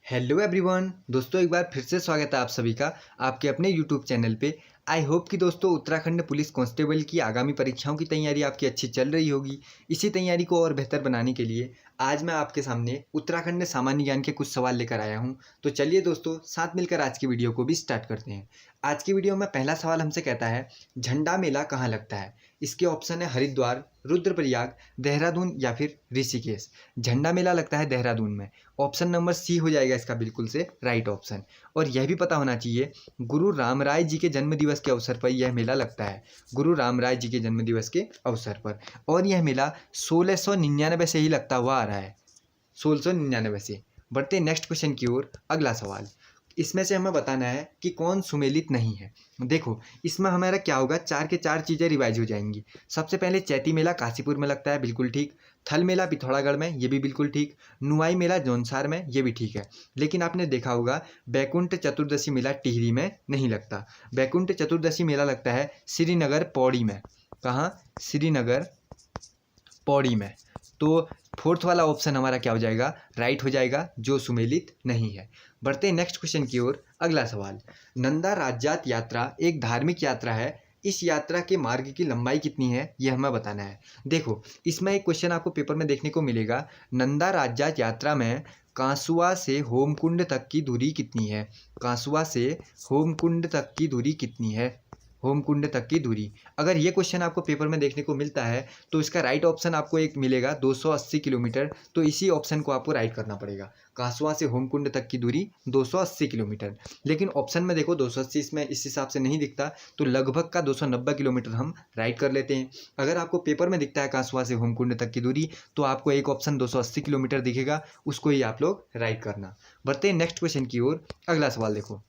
Hello everyone दोस्तों, एक बार फिर से स्वागत है आप सभी का आपके अपने यूट्यूब चैनल पे। आई होप कि दोस्तों उत्तराखंड पुलिस कांस्टेबल की आगामी परीक्षाओं की तैयारी आपकी अच्छी चल रही होगी। इसी तैयारी को और बेहतर बनाने के लिए आज मैं आपके सामने उत्तराखंड सामान्य ज्ञान के कुछ सवाल लेकर आया हूं। तो चलिए दोस्तों, साथ मिलकर आज की वीडियो को भी स्टार्ट करते हैं। आज की वीडियो में पहला सवाल हमसे कहता है, झंडा मेला कहाँ लगता है। इसके ऑप्शन है हरिद्वार, रुद्रप्रयाग, देहरादून या फिर ऋषिकेश। झंडा मेला लगता है देहरादून में। ऑप्शन नंबर सी हो जाएगा इसका बिल्कुल से राइट ऑप्शन। और यह भी पता होना चाहिए, गुरु रामराय जी के जन्म दिवस के अवसर पर यह मेला लगता है। गुरु रामराय जी के जन्म दिवस के अवसर पर। और यह मेला 1699 से ही लगता हुआ आ रहा है, 1699 से। बढ़ते हैं नेक्स्ट क्वेश्चन की ओर। अगला सवाल, इसमें से हमें बताना है कि कौन सुमेलित नहीं है। देखो, इसमें हमारा क्या होगा, चार के चार चीज़ें रिवाइज हो जाएंगी। सबसे पहले चैती मेला काशीपुर में लगता है, बिल्कुल ठीक। थल मेला पिथौरागढ़ में, ये भी बिल्कुल ठीक। नुआई मेला जौनसार में, ये भी ठीक है। लेकिन आपने देखा होगा बैकुंठ चतुर्दशी मेला टिहरी में नहीं लगता। बैकुंठ चतुर्दशी मेला लगता है श्रीनगर पौड़ी में। कहाँ? श्रीनगर पौड़ी में। तो फोर्थ वाला ऑप्शन हमारा क्या हो जाएगा, राइट हो जाएगा, जो सुमेलित नहीं है। बढ़ते हैं नेक्स्ट क्वेश्चन की ओर। अगला सवाल, नंदा राज्यात यात्रा एक धार्मिक यात्रा है। इस यात्रा के मार्ग की लंबाई कितनी है, यह हमें बताना है। देखो, इसमें एक क्वेश्चन आपको पेपर में देखने को मिलेगा, नंदा राज्यात यात्रा में कांसुआ से होमकुंड तक की दूरी कितनी है। कांसुआ से होमकुंड तक की दूरी कितनी है, होमकुंड तक की दूरी। अगर ये क्वेश्चन आपको पेपर में देखने को मिलता है तो इसका राइट ऑप्शन आपको एक मिलेगा 280 किलोमीटर। तो इसी ऑप्शन को आपको राइट करना पड़ेगा। कांसुआ से होमकुंड तक की दूरी 280 किलोमीटर। लेकिन ऑप्शन में देखो 280 इसमें इस हिसाब से नहीं दिखता, तो लगभग का 290 किलोमीटर हम राइट कर लेते हैं। अगर आपको पेपर में दिखता है कांसुआ से होमकुंड तक की दूरी, तो आपको एक ऑप्शन 280 किलोमीटर दिखेगा, उसको ही आप लोग राइट करना। बढ़ते हैं नेक्स्ट क्वेश्चन की ओर। अगला सवाल देखो,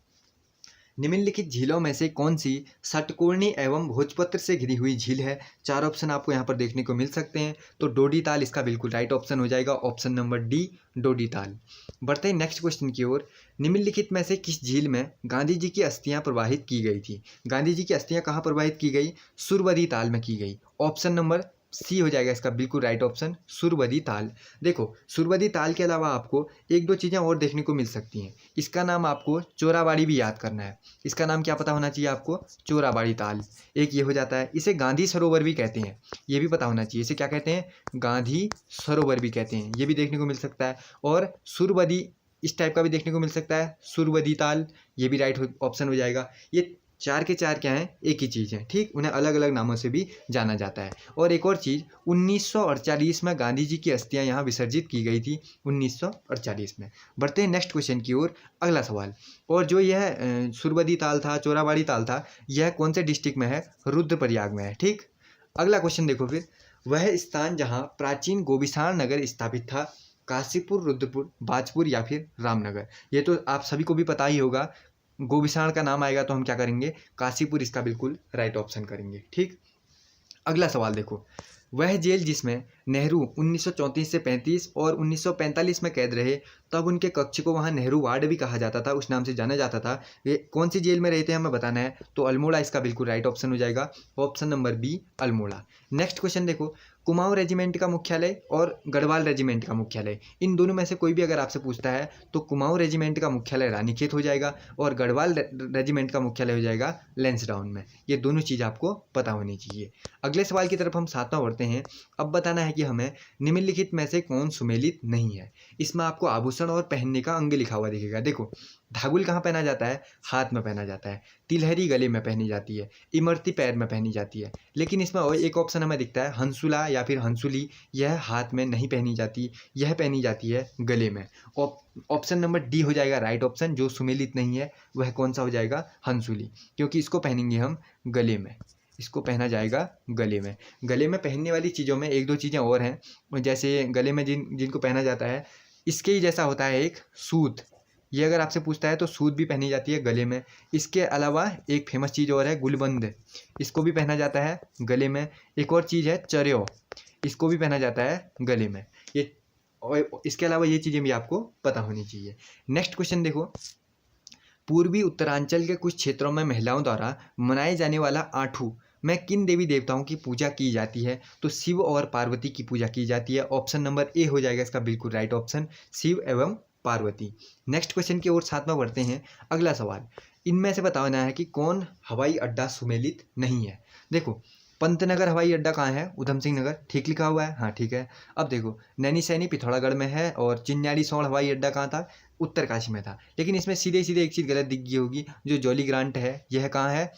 निम्नलिखित झीलों में से कौन सी षटकोणी एवं भोजपत्र से घिरी हुई झील है। चार ऑप्शन आपको यहाँ पर देखने को मिल सकते हैं। तो डोडी ताल इसका बिल्कुल राइट ऑप्शन हो जाएगा, ऑप्शन नंबर डी, डोडी ताल। बढ़ते हैं नेक्स्ट क्वेश्चन की ओर। निम्नलिखित में से किस झील में गांधी जी की अस्थियां प्रवाहित की गई थी। गांधी जी की अस्थियां कहाँ प्रवाहित की गई, सुरवदी ताल में की गई। ऑप्शन नंबर सी हो जाएगा इसका बिल्कुल राइट ऑप्शन, सुरवदी ताल। देखो, सुरवदी ताल के अलावा आपको एक दो चीज़ें और देखने को मिल सकती हैं। इसका नाम आपको चोराबाड़ी भी याद करना है। इसका नाम क्या पता होना चाहिए आपको, चोराबाड़ी ताल। एक ये हो जाता है। इसे गांधी सरोवर भी कहते हैं, ये भी पता होना चाहिए। इसे क्या कहते हैं, गांधी सरोवर भी कहते हैं, ये भी देखने को मिल सकता है। और सुरवदी इस टाइप का भी देखने को मिल सकता है, सुरवदी ताल, ये भी राइट ऑप्शन हो जाएगा। ये चार के चार क्या हैं, एक ही चीज़ है, ठीक। उन्हें अलग अलग नामों से भी जाना जाता है। और एक और चीज़, 1948 में गांधी जी की अस्थियां यहाँ विसर्जित की गई थी, 1948 में। बढ़ते हैं नेक्स्ट क्वेश्चन की ओर। अगला सवाल, और जो यह सुरवदी ताल था, चोराबाड़ी ताल था, यह कौन से डिस्ट्रिक्ट में है, रुद्रप्रयाग में है, ठीक। अगला क्वेश्चन देखो फिर, वह स्थान जहाँ प्राचीन गोविसाण नगर स्थापित था, काशीपुर, रुद्रपुर, बाजपुर या फिर रामनगर। ये तो आप सभी को भी पता ही होगा। गोविसाण का नाम आएगा तो हम क्या करेंगे, काशीपुर इसका बिल्कुल राइट ऑप्शन करेंगे, ठीक। अगला सवाल देखो, वह जेल जिसमें नेहरू 1934 से 35 और 1945 में कैद रहे, तब उनके कक्ष को वहाँ नेहरू वार्ड भी कहा जाता था, उस नाम से जाना जाता था। ये कौन सी जेल में रहते हैं हमें बताना है। तो अल्मोड़ा इसका बिल्कुल राइट ऑप्शन हो जाएगा, option number b, Almora. Next question देखो, कुमाऊं रेजिमेंट का मुख्यालय और गढ़वाल रेजिमेंट का मुख्यालय, इन दोनों में से कोई भी अगर आपसे पूछता है तो कुमाऊं रेजिमेंट का मुख्यालय रानीखेत हो जाएगा और गढ़वाल रेजिमेंट का मुख्यालय हो जाएगा लैंसडाउन में। ये दोनों चीज़ आपको पता होनी चाहिए। अगले सवाल की तरफ हम साथ में बढ़ते हैं। अब बताना है कि हमें निम्नलिखित में से कौन सुमेलित नहीं है। इसमें आपको आभूषण और पहनने का अंग लिखा हुआ दिखेगा। देखो, धागुल कहाँ पहना जाता है, हाथ में पहना जाता है। तिलहरी गले में पहनी जाती है, इमरती पैर में पहनी जाती है। लेकिन इसमें और एक ऑप्शन हमें दिखता है, हंसुला या फिर हंसुली, यह हाथ में नहीं पहनी जाती, यह पहनी जाती है गले में। ऑप्शन नंबर डी हो जाएगा राइट ऑप्शन, जो सुमेलित नहीं है वह कौन सा हो जाएगा, हंसुली, क्योंकि इसको पहनेंगे हम गले में, इसको पहना जाएगा गले में। गले में पहनने वाली चीज़ों में एक दो चीज़ें और हैं, जैसे गले में जिनको पहना जाता है, इसके ही जैसा होता है एक सूत। ये अगर आपसे पूछता है तो सूत भी पहनी जाती है गले में। इसके अलावा एक फेमस चीज़ और है गुलबंद, इसको भी पहना जाता है गले में। एक और चीज़ है चर्यो, इसको भी पहना जाता है गले में। ये और इसके अलावा ये चीज़ें भी आपको पता होनी चाहिए। नेक्स्ट क्वेश्चन देखो, पूर्वी उत्तरांचल के कुछ क्षेत्रों में महिलाओं द्वारा मनाए जाने वाला आठू में किन देवी देवताओं की पूजा की जाती है। तो शिव और पार्वती की पूजा की जाती है। ऑप्शन नंबर ए हो जाएगा इसका बिल्कुल राइट ऑप्शन, शिव एवं पार्वती। नेक्स्ट क्वेश्चन की ओर साथ में बढ़ते हैं। अगला सवाल, इनमें से बताना है कि कौन हवाई अड्डा सुमेलित नहीं है। देखो, पंतनगर हवाई अड्डा कहाँ है? उधम सिंह नगर, ठीक लिखा हुआ है, हाँ ठीक है। अब देखो, नैनीसैनी पिथौरागढ़ में है, और चिन्यालीसौड़ हवाई अड्डा कहाँ था? उत्तरकाशी में था। लेकिन इसमें सीधे सीधे एक चीज़ गलत दिख गई होगी, जो जॉली ग्रांट है यह कहाँ है?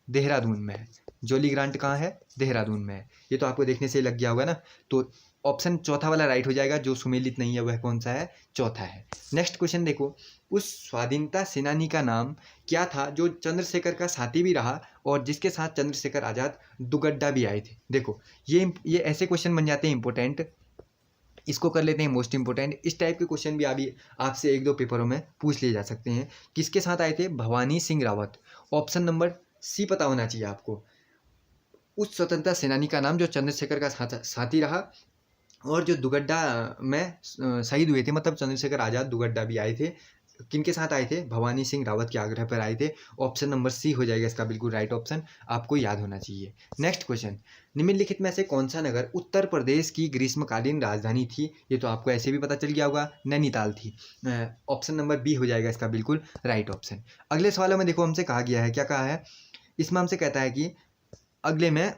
देहरादून में है। जॉली ग्रांट कहाँ है? देहरादून में है। ये तो आपको देखने से ही लग गया होगा ना। तो ऑप्शन चौथा वाला राइट हो जाएगा, जो सुमेलित नहीं है वह कौन सा है? चौथा है। नेक्स्ट क्वेश्चन देखो, उस स्वाधीनता सेनानी का नाम क्या था जो चंद्रशेखर का साथी भी रहा और जिसके साथ चंद्रशेखर आजाद दुगड्डा भी आए थे? देखो, ये ऐसे क्वेश्चन बन जाते हैं इंपॉर्टेंट, इसको कर लेते हैं मोस्ट इंपोर्टेंट। इस टाइप के क्वेश्चन भी अभी आपसे एक दो पेपरों में पूछ लिए जा सकते हैं। किसके साथ आए थे? Bhawani Singh Rawat. Option number c पता होना चाहिए आपको। उस स्वतंत्रता सेनानी का नाम जो चंद्रशेखर का साथी रहा और जो दुगड्डा में शहीद हुए थे, मतलब चंद्रशेखर आजाद दुगड्डा भी आए थे। किनके साथ आए थे? भवानी सिंह रावत के आग्रह पर आए थे। ऑप्शन नंबर सी हो जाएगा इसका बिल्कुल राइट ऑप्शन, आपको याद होना चाहिए। नेक्स्ट क्वेश्चन, निम्नलिखित में से कौन सा नगर उत्तर प्रदेश की ग्रीष्मकालीन राजधानी थी? ये तो आपको ऐसे भी पता चल गया होगा, नैनीताल थी। ऑप्शन नंबर बी हो जाएगा इसका बिल्कुल राइट ऑप्शन। अगले सवालों में देखो, हमसे कहा गया है, क्या कहा है इसमें? हमसे कहता है कि अगले में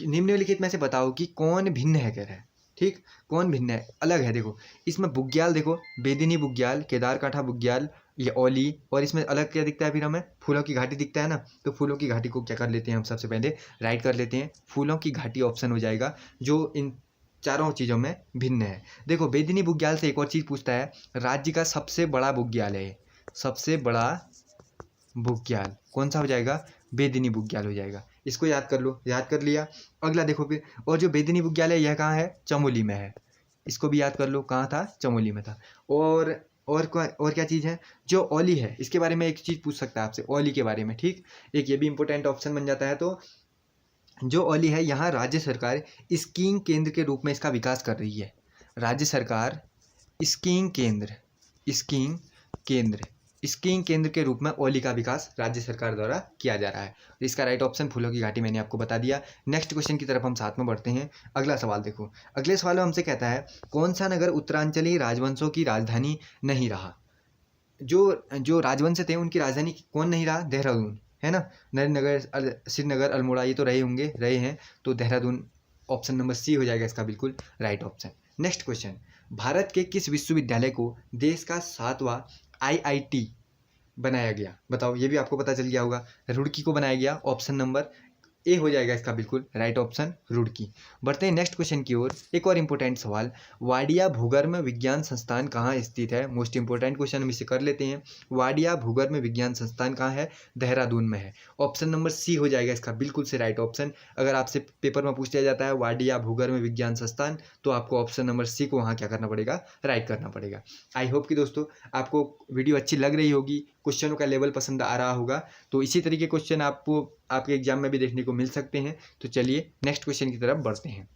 निम्नलिखित में से बताओ कि कौन भिन्न है, कह रहा है। ठीक, कौन भिन्न है, अलग है। देखो, इसमें बुग्याल, देखो बेदिनी बुग्याल, केदारकाठा बुग्याल, ये ओली, और इसमें अलग क्या दिखता है? फिर हमें फूलों की घाटी दिखता है ना। तो फूलों की घाटी को क्या कर लेते हैं हम? सबसे पहले राइट कर लेते हैं, फूलों की घाटी ऑप्शन हो जाएगा, जो इन चारों चीज़ों में भिन्न है। देखो, बेदिनी बुग्याल से एक और चीज़ पूछता है, राज्य का सबसे बड़ा बुग्याल है, सबसे बड़ा बुग्याल कौन सा हो जाएगा? बेदिनी बुग्याल हो जाएगा। इसको याद कर लो, याद कर लिया। अगला देखो फिर, और जो बेदिनी बुग्याल है यह कहाँ है? चमोली में है। इसको भी याद कर लो, कहाँ था? चमोली में था। और क्या चीज़ है? जो ओली है, इसके बारे में एक चीज़ पूछ सकता है आपसे, ओली के बारे में। ठीक, एक ये भी इंपॉर्टेंट ऑप्शन बन जाता है। तो जो ओली है, यहाँ राज्य सरकार स्कीइंग केंद्र के रूप में इसका विकास कर रही है। राज्य सरकार स्कीइंग केंद्र के रूप में ओली का विकास राज्य सरकार द्वारा किया जा रहा है। इसका राइट ऑप्शन फूलों की घाटी मैंने आपको बता दिया। नेक्स्ट क्वेश्चन की तरफ हम साथ में बढ़ते हैं। अगला सवाल देखो, अगले सवाल में हमसे कहता है, कौन सा नगर उत्तरांचली राजवंशों की राजधानी नहीं रहा? जो राजवंश थे उनकी राजधानी कौन नहीं रहा? देहरादून, है ना। नरेंद्रनगर, श्रीनगर, अल्मोड़ा, ये तो रहे हैं। तो देहरादून ऑप्शन नंबर सी हो जाएगा इसका बिल्कुल right option. Next question, Bharat के किस विश्वविद्यालय को देश का 7वां IIT बनाया गया? बताओ, ये भी आपको पता चल गया होगा, रुड़की को बनाया गया। ऑप्शन नंबर ए हो जाएगा इसका बिल्कुल राइट ऑप्शन, रुड़की। बढ़ते हैं नेक्स्ट क्वेश्चन की ओर। एक और इंपॉर्टेंट सवाल, वाडिया भूगर्भ विज्ञान संस्थान कहाँ स्थित है? मोस्ट इंपॉर्टेंट क्वेश्चन हम इसे कर लेते हैं। वाडिया भूगर्भ विज्ञान संस्थान कहाँ है? देहरादून में है। ऑप्शन नंबर सी हो जाएगा इसका बिल्कुल से राइट ऑप्शन। अगर आपसे पेपर में पूछ लिया जाता है वाडिया भूगर्भ विज्ञान संस्थान, तो आपको ऑप्शन नंबर सी को वहाँ क्या करना पड़ेगा? राइट करना पड़ेगा। आई होप कि दोस्तों आपको वीडियो अच्छी लग रही होगी, क्वेश्चनों का लेवल पसंद आ रहा होगा। तो इसी तरीके क्वेश्चन आपको आपके एग्जाम में भी देखने को मिल सकते हैं। तो चलिए नेक्स्ट क्वेश्चन की तरफ बढ़ते हैं।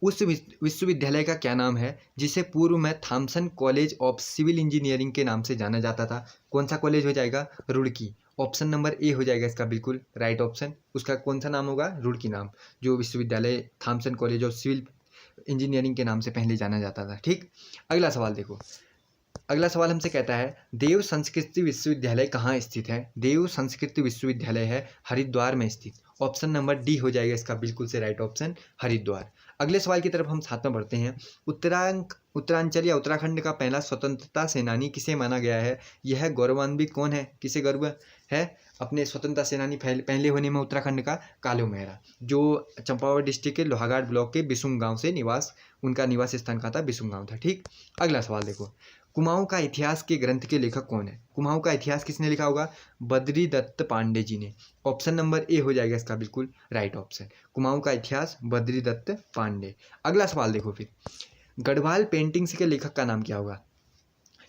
उस विश्वविद्यालय का क्या नाम है जिसे पूर्व में Thomson college of civil engineering के नाम से जाना जाता था? कौन सा कॉलेज हो जाएगा? रुड़की। ऑप्शन नंबर ए हो जाएगा इसका बिल्कुल राइट ऑप्शन। उसका कौन सा नाम होगा? रुड़की नाम, जो विश्वविद्यालय Thomson college of civil engineering के नाम से पहले जाना जाता था। ठीक, अगला सवाल देखो। अगला सवाल हमसे कहता है, देव संस्कृति विश्वविद्यालय कहाँ स्थित है? देव संस्कृति विश्वविद्यालय है हरिद्वार में स्थित। ऑप्शन नंबर डी हो जाएगा इसका बिल्कुल से राइट ऑप्शन, हरिद्वार। अगले सवाल की तरफ हम साथ में बढ़ते हैं। उत्तरांचल या उत्तराखंड का पहला स्वतंत्रता सेनानी किसे माना गया है? यह गौरवान्वित कौन है? किसे गर्व है अपने स्वतंत्रता सेनानी पहले होने में? उत्तराखंड का कालू मेहरा, जो चंपावत डिस्ट्रिक्ट के लोहाघाट ब्लॉक के बिसुम गांव से उनका निवास स्थान कहाँ था? बिसुम गांव था। ठीक, अगला सवाल देखो, कुमाऊं का इतिहास के ग्रंथ के लेखक कौन है? कुमाऊं का इतिहास किसने लिखा होगा? बद्री दत्त पांडे जी ने। ऑप्शन नंबर ए हो जाएगा इसका बिल्कुल राइट ऑप्शन, कुमाऊं का इतिहास बद्री दत्त पांडे। अगला सवाल देखो फिर, गढ़वाल पेंटिंग्स के लेखक का नाम क्या होगा?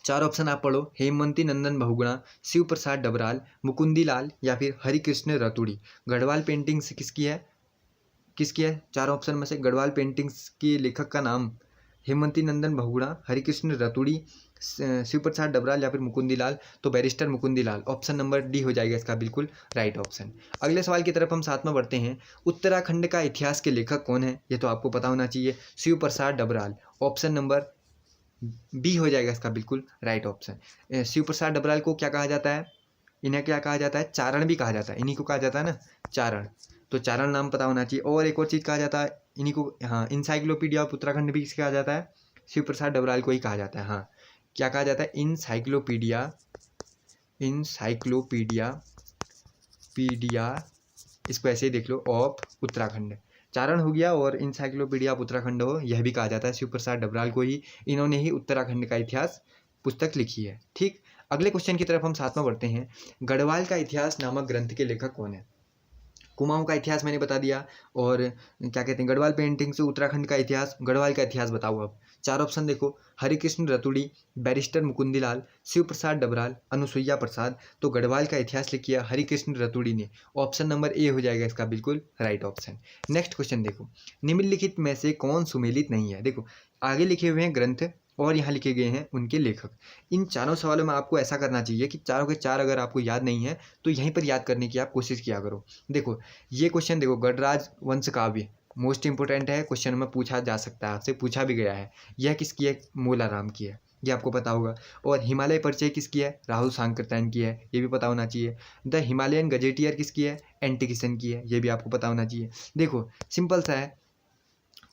चार ऑप्शन आप पढ़ो, हेमवंती नंदन बहुगुणा, शिव प्रसाद डबराल, मुकुंदी लाल या फिर हरिकृष्ण रतुड़ी। गढ़वाल पेंटिंग्स किसकी है? चार ऑप्शन में से गढ़वाल पेंटिंग्स के लेखक का नाम हेमवंती नंदन बहुगुणा, हरिकृष्ण रतुड़ी, शिव प्रसाद डबराल या फिर मुकुंदी लाल। तो बैरिस्टर मुकुंदी लाल, ऑप्शन नंबर डी हो जाएगा इसका बिल्कुल राइट ऑप्शन। अगले सवाल की तरफ हम साथ में बढ़ते हैं। उत्तराखंड का इतिहास के लेखक कौन है? ये तो आपको पता होना चाहिए, शिव प्रसाद डबराल। ऑप्शन नंबर बी हो जाएगा इसका बिल्कुल राइट ऑप्शन। शिव प्रसाद डबराल को क्या कहा जाता है? इन्हें क्या कहा जाता है? चारण भी कहा जाता है। इन्हीं को कहा जाता है ना चारण, तो चारण नाम पता होना चाहिए। और एक और चीज़ कहा जाता है इन्हीं को, हाँ, इंसाइक्लोपीडिया ऑफ उत्तराखंड भी किसे कहा जाता है? शिव प्रसाद डबराल को ही कहा जाता है। हाँ, क्या कहा जाता है? इंसाइक्लोपीडिया पीडिया, इसको ऐसे ही देख लो, ऑफ उत्तराखंड। चारण हो गया और इंसाइक्लोपीडिया ऑफ उत्तराखंड हो, यह भी कहा जाता है शिव प्रसाद डबराल को ही। इन्होंने ही उत्तराखंड का इतिहास पुस्तक लिखी है। ठीक, अगले क्वेश्चन की तरफ हम साथ में बढ़ते हैं। गढ़वाल का इतिहास नामक ग्रंथ के लेखक कौन है? कुमाऊं का इतिहास मैंने बता दिया, और क्या कहते हैं, गढ़वाल पेंटिंग से उत्तराखंड का इतिहास। गढ़वाल का इतिहास बताओ। अब चार ऑप्शन देखो, हरिकृष्ण रतुड़ी, बैरिस्टर मुकुंदीलाल, शिव प्रसाद डबराल, अनुसुईया प्रसाद। तो गढ़वाल का इतिहास लिखिए हरिकृष्ण रतुड़ी ने। ऑप्शन नंबर ए हो जाएगा इसका बिल्कुल राइट ऑप्शन। नेक्स्ट क्वेश्चन देखो, निम्नलिखित में से कौन सुमेलित नहीं है? देखो आगे लिखे हुए हैं ग्रंथ और यहाँ लिखे गए हैं उनके लेखक। इन चारों सवालों में आपको ऐसा करना चाहिए कि चारों के चार अगर आपको याद नहीं है तो यहीं पर याद करने की आप कोशिश किया करो। देखो ये क्वेश्चन देखो, गढ़राज वंश काव्य मोस्ट इंपोर्टेंट है, क्वेश्चन में पूछा जा सकता है, आपसे पूछा भी गया है। यह किसकी है? मोलाराम की है, ये आपको पता होगा। और हिमालय परिचय किसकी है? राहुल सांकृत्यायन की है, ये भी पता होना चाहिए। द हिमालयन गजेटियर किसकी है? एंटी किशन की है, ये भी आपको पता होना चाहिए। देखो सिंपल सा है,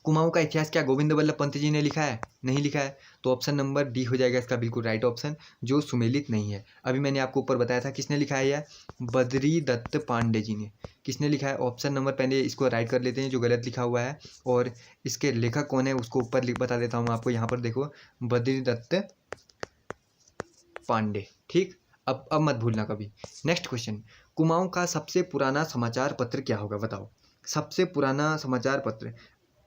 कुमाऊं का इतिहास क्या गोविंद वल्लभ पंत जी ने लिखा है? नहीं लिखा है, तो ऑप्शन नंबर डी हो जाएगा इसका बिल्कुल राइट ऑप्शन, जो सुमेलित नहीं है। अभी मैंने आपको ऊपर बताया था किसने लिखा है यह? बद्री दत्त पांडे जी ने। किसने लिखा है? ऑप्शन नंबर, पहले इसको राइट कर लेते हैं जो गलत लिखा हुआ है, और इसके लेखक कौन है उसको ऊपर बता देता हूँ आपको। यहाँ पर देखो, बद्री दत्त पांडे। ठीक, अब मत भूलना कभी। नेक्स्ट क्वेश्चन, कुमाऊं का सबसे पुराना समाचार पत्र क्या होगा? बताओ, सबसे पुराना समाचार पत्र,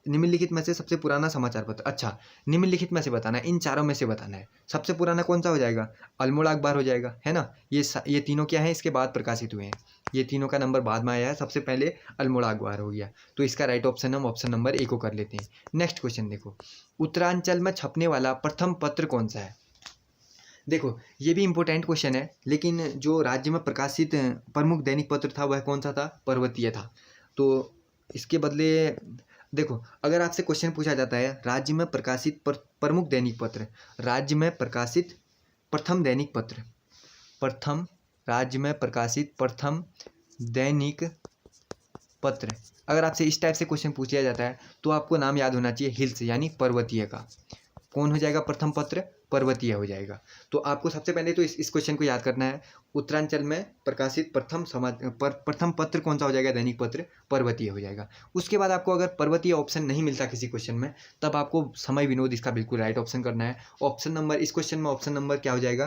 निम्नलिखित में से सबसे पुराना समाचार पत्र। अच्छा, निम्नलिखित में से बताना है, इन चारों में से बताना है। सबसे पुराना कौन सा हो जाएगा? अल्मोड़ा अखबार हो जाएगा, है ना। ये तीनों क्या है? इसके बाद प्रकाशित हुए हैं, ये तीनों का नंबर बाद में आया है। सबसे पहले अल्मोड़ा अखबार हो गया, तो इसका राइट ऑप्शन हम ऑप्शन नंबर ए को कर लेते हैं। नेक्स्ट क्वेश्चन देखो, उत्तरांचल में छपने वाला प्रथम पत्र कौन सा है? देखो ये भी इंपॉर्टेंट क्वेश्चन है, लेकिन जो राज्य में प्रकाशित प्रमुख दैनिक पत्र था वह कौन सा था? पर्वतीय था। तो इसके बदले देखो, अगर आपसे क्वेश्चन पूछा जाता है राज्य में प्रकाशित प्रमुख दैनिक पत्र, राज्य में प्रकाशित प्रथम दैनिक पत्र, प्रथम राज्य में प्रकाशित प्रथम दैनिक पत्र, अगर आपसे इस टाइप से क्वेश्चन पूछा जाता है तो आपको नाम याद होना चाहिए हिल्स, यानी पर्वतीय का। कौन हो जाएगा प्रथम पत्र? पर्वतीय हो जाएगा। तो आपको सबसे पहले तो इस क्वेश्चन को याद करना है, उत्तरांचल में प्रकाशित प्रथम पत्र कौन सा हो जाएगा? दैनिक पत्र पर्वतीय हो जाएगा। उसके बाद आपको अगर पर्वतीय ऑप्शन नहीं मिलता किसी क्वेश्चन में, तब आपको समय विनोद इसका बिल्कुल राइट ऑप्शन करना है। ऑप्शन नंबर, इस क्वेश्चन में ऑप्शन नंबर क्या हो जाएगा?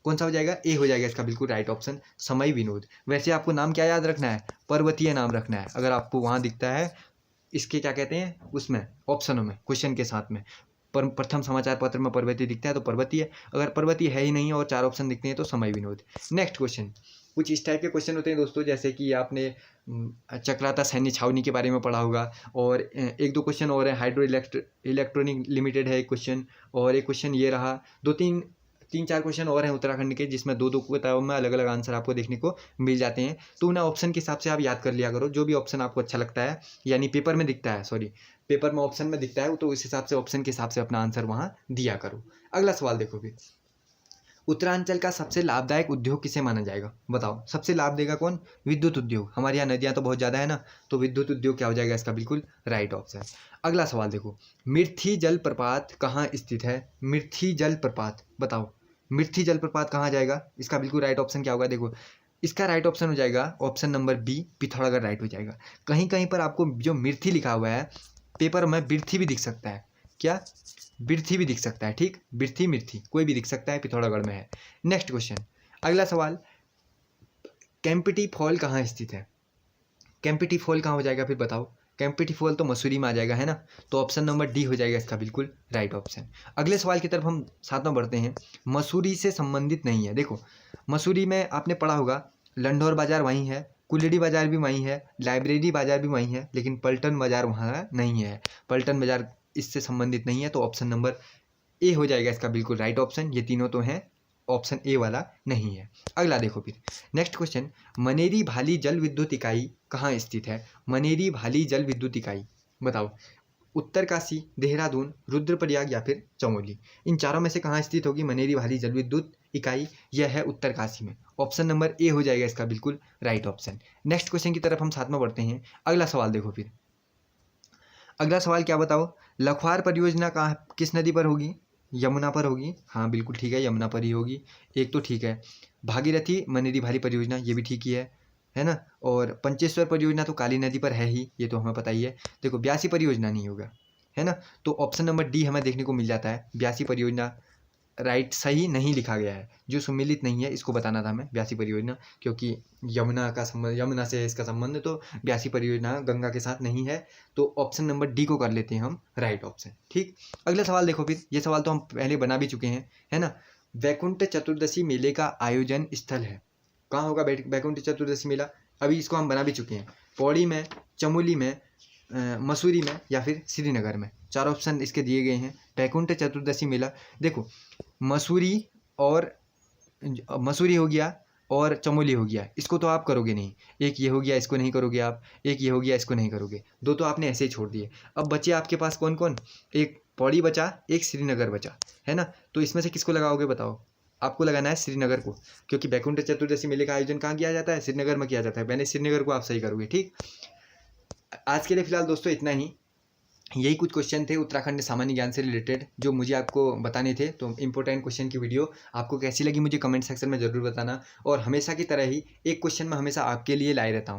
कौन सा हो जाएगा? ए हो जाएगा इसका बिल्कुल राइट ऑप्शन, समय विनोद। वैसे आपको नाम क्या याद रखना है? पर्वतीय नाम रखना है। अगर आपको वहाँ दिखता है इसके क्या कहते हैं उसमें ऑप्शनों में क्वेश्चन के साथ में प्रथम समाचार पत्र में पर्वतीय दिखता है तो पर्वतीय, अगर पर्वतीय है ही नहीं और चार ऑप्शन दिखते हैं तो समय विनोद। नेक्स्ट क्वेश्चन, कुछ इस टाइप के क्वेश्चन होते हैं दोस्तों, जैसे कि आपने चक्राता सैन्य छावनी के बारे में पढ़ा होगा, और एक दो क्वेश्चन और है, हाइड्रो इलेक्ट्रॉनिक लिमिटेड है एक क्वेश्चन, और एक क्वेश्चन ये रहा, तीन चार क्वेश्चन और हैं उत्तराखंड के, जिसमें दो किताबों में अलग अलग आंसर आपको देखने को मिल जाते हैं। तो उन्हें ऑप्शन के हिसाब से आप याद कर लिया करो, जो भी ऑप्शन आपको अच्छा लगता है, यानी पेपर में दिखता है, सॉरी पेपर में ऑप्शन में दिखता है, तो उस हिसाब से ऑप्शन के हिसाब से अपना आंसर वहाँ दिया करो। अगला सवाल देखो फिर, उत्तरांचल का सबसे लाभदायक उद्योग किसे माना जाएगा? बताओ, सबसे लाभ देगा कौन? विद्युत उद्योग। हमारे यहाँ नदियाँ तो बहुत ज़्यादा है ना, तो विद्युत उद्योग क्या हो जाएगा इसका बिल्कुल राइट ऑप्शन। अगला सवाल देखो, मिर्थी जलप्रपात कहाँ स्थित है? मिर्थी जलप्रपात, बताओ मिर्थी जलप्रपात कहाँ जाएगा? इसका बिल्कुल राइट ऑप्शन क्या होगा? देखो इसका राइट ऑप्शन हो जाएगा option number b, Pithoragarh right हो जाएगा। कहीं कहीं पर आपको जो मिर्थी लिखा हुआ है पेपर में बिर्थी भी दिख सकता है, क्या? बिर्थी भी दिख सकता है। ठीक, बिर्थी मिर्थी कोई भी दिख सकता है, पिथौरागढ़ में है। नेक्स्ट क्वेश्चन, अगला सवाल, कैंपटी फॉल कहाँ स्थित है? कैंपटी फॉल कहाँ हो जाएगा फिर बताओ? कैंपटी फॉल तो मसूरी में आ जाएगा, है ना, तो ऑप्शन नंबर डी हो जाएगा इसका बिल्कुल राइट ऑप्शन। अगले सवाल की तरफ हम साथ में बढ़ते हैं, मसूरी से संबंधित नहीं है। देखो मसूरी में आपने पढ़ा होगा लंढौर बाजार वहीं है, कुल्लड़ी बाजार भी वहीं है, लाइब्रेरी बाजार भी वहीं है, लेकिन पलटन बाजार वहाँ नहीं है। पलटन बाजार इससे संबंधित नहीं है, तो ऑप्शन नंबर ए हो जाएगा इसका बिल्कुल राइट ऑप्शन। ये तीनों तो हैं, ऑप्शन ए वाला नहीं है। अगला देखो फिर, नेक्स्ट क्वेश्चन, मनेरी भाली जल विद्युत इकाई कहाँ स्थित है? मनेरी भाली जल विद्युत इकाई, बताओ उत्तरकाशी, देहरादून, रुद्रप्रयाग या फिर चमोली। इन चारों में से कहाँ स्थित होगी मनेरी भारी जल विद्युत इकाई? यह है उत्तरकाशी में। ऑप्शन नंबर ए हो जाएगा इसका बिल्कुल राइट ऑप्शन। नेक्स्ट क्वेश्चन की तरफ हम साथ में बढ़ते हैं। अगला सवाल देखो फिर। अगला सवाल क्या बताओ, लखवार परियोजना कहाँ किस नदी पर होगी? यमुना पर होगी। हाँ बिल्कुल ठीक है, यमुना पर ही होगी। एक तो ठीक है। भागीरथी मनेरी भारी परियोजना, ये भी ठीक ही है ना। और पंचेश्वर परियोजना तो काली नदी पर है ही, ये तो हमें पता ही है। देखो ब्यासी परियोजना नहीं होगा, है ना। तो ऑप्शन नंबर डी हमें देखने को मिल जाता है, ब्यासी परियोजना राइट सही नहीं लिखा गया है, जो सुमिलित नहीं है इसको बताना था हमें ब्यासी परियोजना, क्योंकि यमुना का संबंध, यमुना से है इसका संबंध, तो ब्यासी परियोजना गंगा के साथ नहीं है। तो ऑप्शन नंबर डी को कर लेते हैं हम राइट ऑप्शन। ठीक, अगला सवाल देखो फिर। ये सवाल तो हम पहले बना भी चुके हैं, है ना। वैकुंठ चतुर्दशी मेले का आयोजन स्थल है कहाँ होगा? वैकुंठ चतुर्दशी मेला अभी इसको हम बना भी चुके हैं, पौड़ी में, चमोली में, मसूरी में या फिर श्रीनगर में। चार ऑप्शन इसके दिए गए हैं। वैकुंठ चतुर्दशी मेला, देखो मसूरी हो गया और चमोली हो गया, इसको तो आप करोगे नहीं। एक ये हो गया, इसको नहीं करोगे आप। एक ये हो गया, इसको नहीं करोगे। दो तो आपने ऐसे ही छोड़ दिए। अब बचे आपके पास कौन कौन? एक पौड़ी बचा, एक श्रीनगर बचा, है ना। तो इसमें से किसको लगाओगे बताओ? आपको लगाना है श्रीनगर को, क्योंकि वैकुंठ चतुर्दशी मेले का आयोजन कहाँ किया जाता है? श्रीनगर में किया जाता है। मैंने श्रीनगर को आप सही करोगे। ठीक, आज के लिए फिलहाल दोस्तों इतना ही। यही कुछ क्वेश्चन थे उत्तराखंड सामान्य ज्ञान से रिलेटेड जो मुझे आपको बताने थे। तो इंपॉर्टेंट क्वेश्चन की वीडियो आपको कैसी लगी मुझे कमेंट सेक्शन में ज़रूर बताना। और हमेशा की तरह ही एक क्वेश्चन मैं हमेशा आपके लिए लाए रहता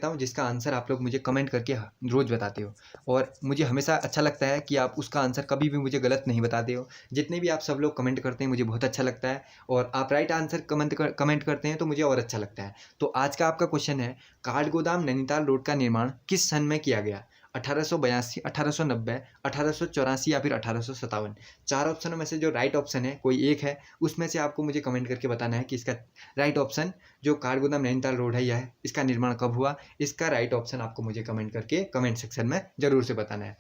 हूँ, जिसका आंसर आप लोग मुझे कमेंट करके रोज़ बताते हो। और मुझे हमेशा अच्छा लगता है कि आप उसका आंसर कभी भी मुझे गलत नहीं बताते हो। जितने भी आप सब लोग कमेंट करते हैं मुझे बहुत अच्छा लगता है, और आप राइट आंसर कमेंट करते हैं तो मुझे और अच्छा लगता है। तो आज का आपका क्वेश्चन है, काठगोदाम नैनीताल रोड का निर्माण किस सन में किया गया? 1882, 1890, 1884 या फिर 1857। चार ऑप्शनों में से जो राइट ऑप्शन है कोई एक है, उसमें से आपको मुझे कमेंट करके बताना है कि इसका राइट ऑप्शन जो काठगोदाम नैनीताल रोड है, यह है, इसका निर्माण कब हुआ? इसका राइट ऑप्शन आपको मुझे कमेंट करके कमेंट सेक्शन में जरूर से बताना है।